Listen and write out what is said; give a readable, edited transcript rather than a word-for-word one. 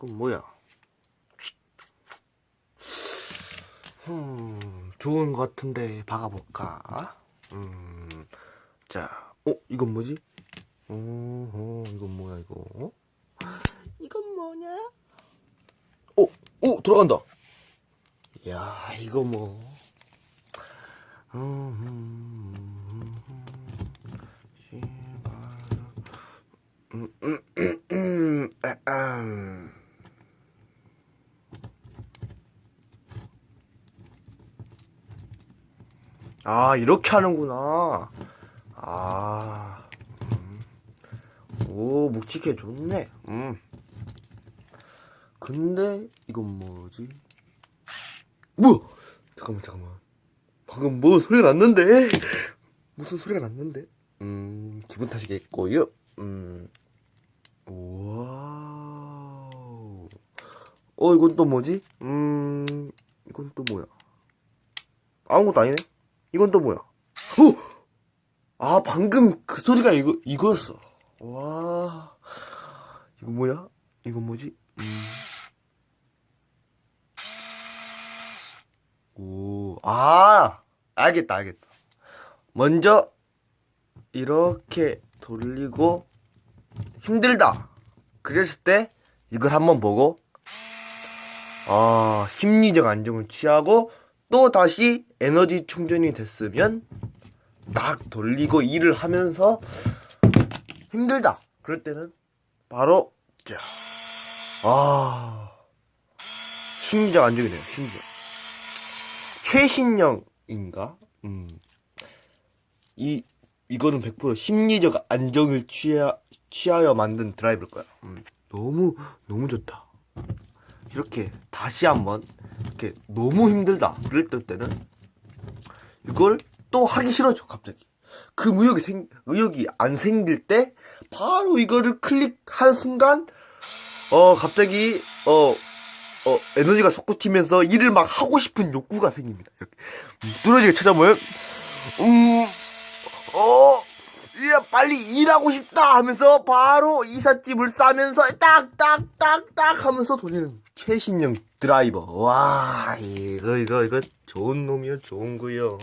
그럼 뭐야? 좋은 것 같은데 박아볼까? 자, 이건 뭐지? 이건 뭐야 이거? 이건 뭐냐? 돌아간다. 야, 이거 뭐? 아, 이렇게 하는구나. 아, 오, 묵직해 좋네. 근데 이건 뭐지? 뭐야? 잠깐만. 방금 뭐 소리가 났는데? 무슨 소리가 났는데? 기분 탓이겠고요. 우와. 이건 또 뭐지? 이건 또 뭐야? 아무것도 아니네? 이건 또 뭐야? 아, 방금 그 소리가 이거였어. 와. 이거 뭐야? 이건 뭐지? 알겠다. 먼저, 이렇게 돌리고, 힘들다. 그랬을 때, 이걸 한번 보고, 심리적 안정을 취하고, 또 다시 에너지 충전이 됐으면, 딱 돌리고 일을 하면서, 힘들다. 그럴 때는, 바로, 자, 심리적 안정이 돼요, 심리적. 최신형인가? 이거는 100% 심리적 안정을 취하여 만든 드라이브일 거야. 너무 좋다. 이렇게 다시 한번 이렇게 너무 힘들다 그럴 때는 이걸 또 하기 싫어져 갑자기. 그 의욕이 안 생길 때 바로 이거를 클릭한 순간 갑자기 에너지가 솟구치면서 일을 막 하고 싶은 욕구가 생깁니다. 이렇게 뚫어지게 찾아보면 빨리 일하고 싶다 하면서 바로 이삿짐을 싸면서 딱딱딱딱 하면서 돌리는 최신형 드라이버. 와, 이거 좋은 놈이요, 좋은 거요.